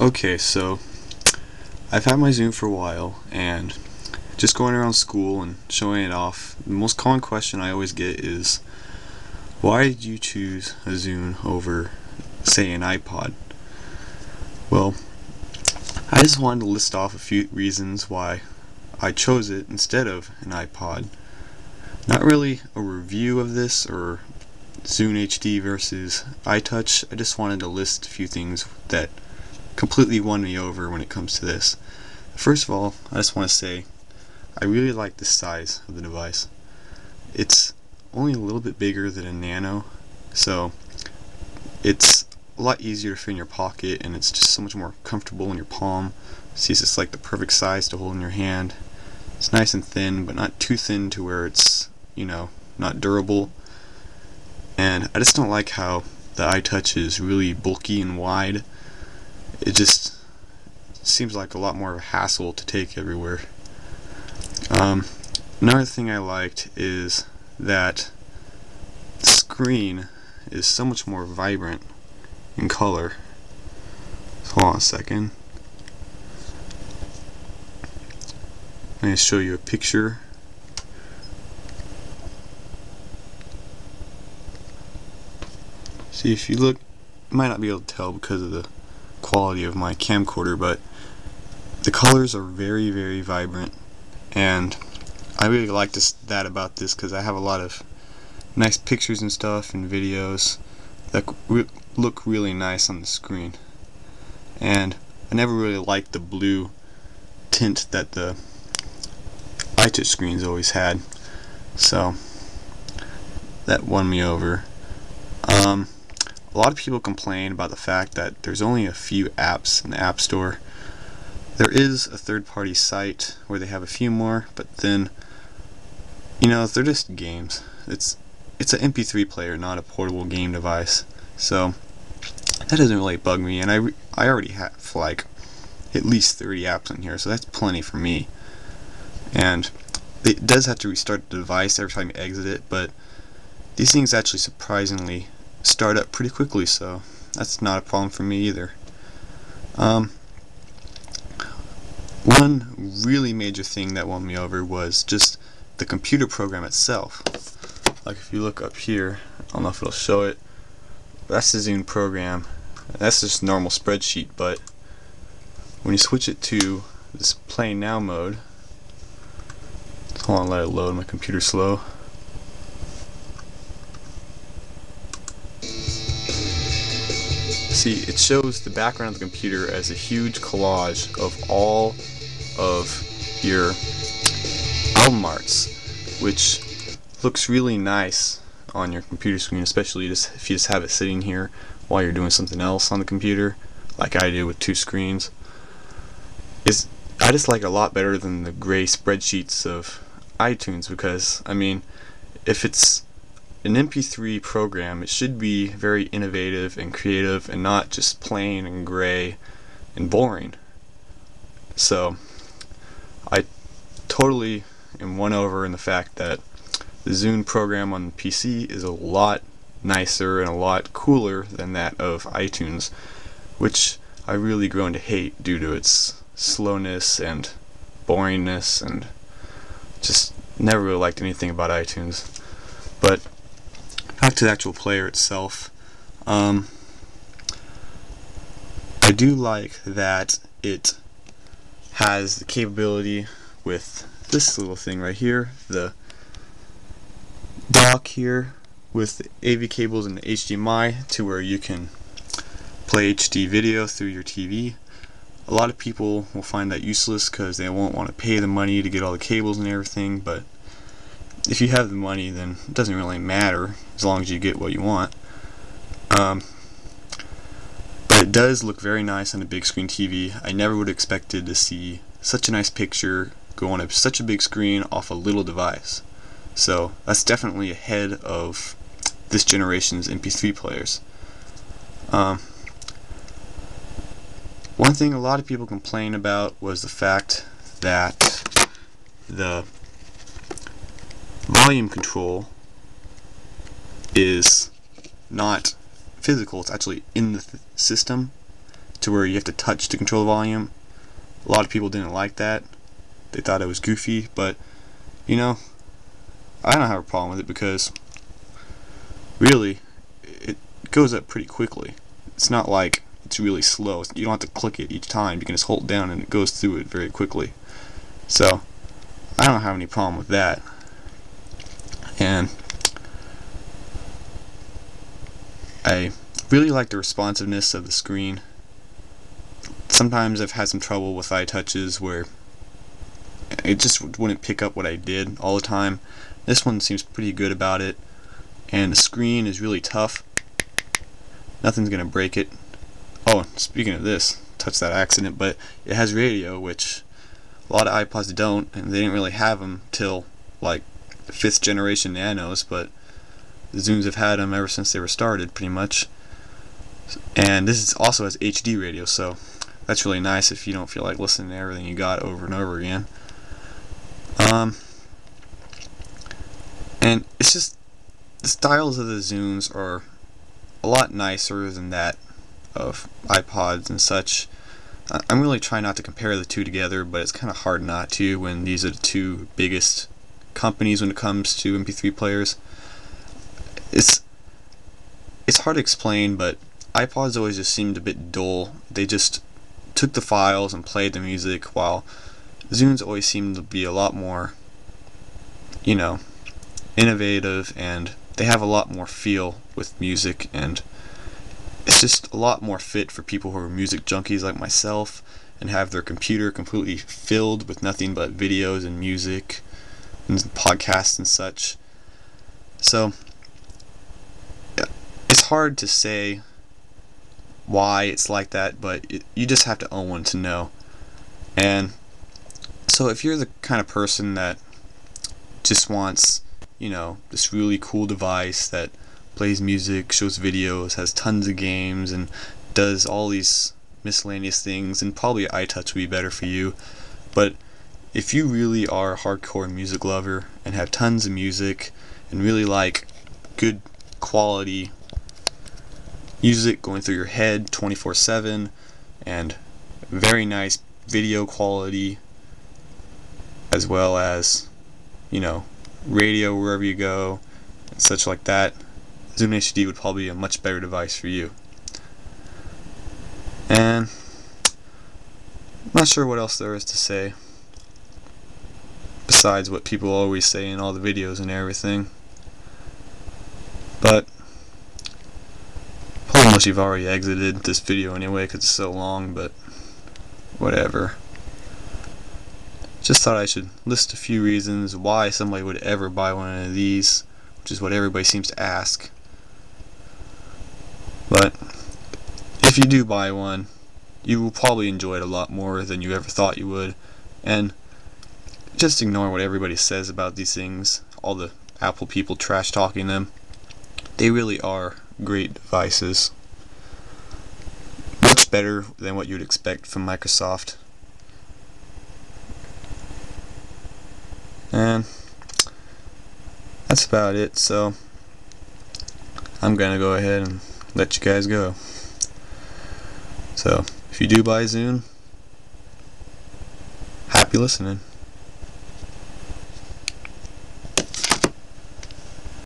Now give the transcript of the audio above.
Okay, so I've had my Zune for a while, and just going around school and showing it off, the most common question I always get is, why did you choose a Zune over, say, an iPod? Well, I just wanted to list off a few reasons why I chose it instead of an iPod. Not really a review of this or Zune HD versus iTouch. I just wanted to list a few things that completely won me over when it comes to this. First of all, I just want to say I really like the size of the device. It's only a little bit bigger than a Nano, so it's a lot easier to fit in your pocket, and it's just so much more comfortable in your palm. See, it's just like the perfect size to hold in your hand. It's nice and thin, but not too thin to where it's, not durable. And I just don't like how the iTouch is really bulky and wide. It just seems like a lot more of a hassle to take everywhere. Another thing I liked is that the screen is so much more vibrant in color. So hold on a second. I'm going to show you a picture. See, if you look, you might not be able to tell because of the quality of my camcorder, but the colors are very, very vibrant, and I really like that about this because I have a lot of nice pictures and stuff and videos that look really nice on the screen. And I never really liked the blue tint that the iTouch screens always had, so that won me over. A lot of people complain about the fact that there's only a few apps in the App Store. There is a third-party site where they have a few more, but then, they're just games. It's an MP3 player, not a portable game device. So that doesn't really bug me, and I already have like at least 30 apps in here, so that's plenty for me. And it does have to restart the device every time you exit it, but these things actually surprisingly start up pretty quickly, so that's not a problem for me either. One really major thing that won me over was just the computer program itself. Like if you look up here, I don't know if it'll show it, but that's the Zune program. That's just normal spreadsheet, but when you switch it to this Play Now mode, hold on, let it load, my computer's slow. See, it shows the background of the computer as a huge collage of all of your album arts, which looks really nice on your computer screen, especially if you just have it sitting here while you're doing something else on the computer, like I do with two screens. I just like it a lot better than the gray spreadsheets of iTunes, because, if it's an MP3 program, it should be very innovative and creative and not just plain and gray and boring. So I totally am won over in the fact that the Zune program on the PC is a lot nicer and a lot cooler than that of iTunes, which I really grown to hate due to its slowness and boringness, and just never really liked anything about iTunes. But back to the actual player itself, I do like that it has the capability with this little thing right here, the dock here with the AV cables and the HDMI, to where you can play HD video through your TV. A lot of people will find that useless because they won't want to pay the money to get all the cables and everything, but if you have the money, then it doesn't really matter as long as you get what you want. But it does look very nice on a big screen TV. I never would have expected to see such a nice picture go on such a big screen off a little device. So that's definitely ahead of this generation's MP3 players. One thing a lot of people complain about was the fact that the volume control is not physical, it's actually in the system. to where you have to touch to control the volume. A lot of people didn't like that. They thought it was goofy, but you know, I don't have a problem with it because really it goes up pretty quickly. It's not like it's really slow. You don't have to click it each time. You can just hold down and it goes through it very quickly. So I don't have any problem with that. And I really like the responsiveness of the screen. Sometimes I've had some trouble with iTouches where it just wouldn't pick up what I did all the time. This one seems pretty good about it, and the screen is really tough. Nothing's gonna break it. Oh, speaking of this, touched that accident, but it has radio, which a lot of iPods don't, and they didn't really have them till like the 5th generation Nanos, but the Zunes have had them ever since they were started, pretty much. And this also has HD radio, so that's really nice if you don't feel like listening to everything you got over and over again. And it's just, the styles of the Zunes are a lot nicer than that of iPods and such. I'm really trying not to compare the two together, but it's kind of hard not to when these are the two biggest companies when it comes to MP3 players. It's hard to explain, but iPods always just seemed a bit dull. They just took the files and played the music, while Zunes always seemed to be a lot more, you know, innovative, and they have a lot more feel with music, and it's just a lot more fit for people who are music junkies like myself and have their computer completely filled with nothing but videos and music and podcasts and such. So it's hard to say why it's like that, but you just have to own one to know. And so if you're the kind of person that just wants, you know, this really cool device that plays music, shows videos, has tons of games, and does all these miscellaneous things, and probably iTouch would be better for you. But if you really are a hardcore music lover and have tons of music and really like good quality music going through your head 24/7 and very nice video quality, as well as, you know, radio wherever you go and such like that, Zune HD would probably be a much better device for you. And I'm not sure what else there is to say besides what people always say in all the videos and everything. But probably unless you've already exited this video anyway because it's so long, but whatever. Just thought I should list a few reasons why somebody would ever buy one of these, which is what everybody seems to ask. But if you do buy one, you will probably enjoy it a lot more than you ever thought you would. And just ignore what everybody says about these things, all the Apple people trash talking them. They really are great devices. Much better than what you'd expect from Microsoft. And that's about it, so I'm gonna go ahead and let you guys go. So if you do buy Zune, happy listening.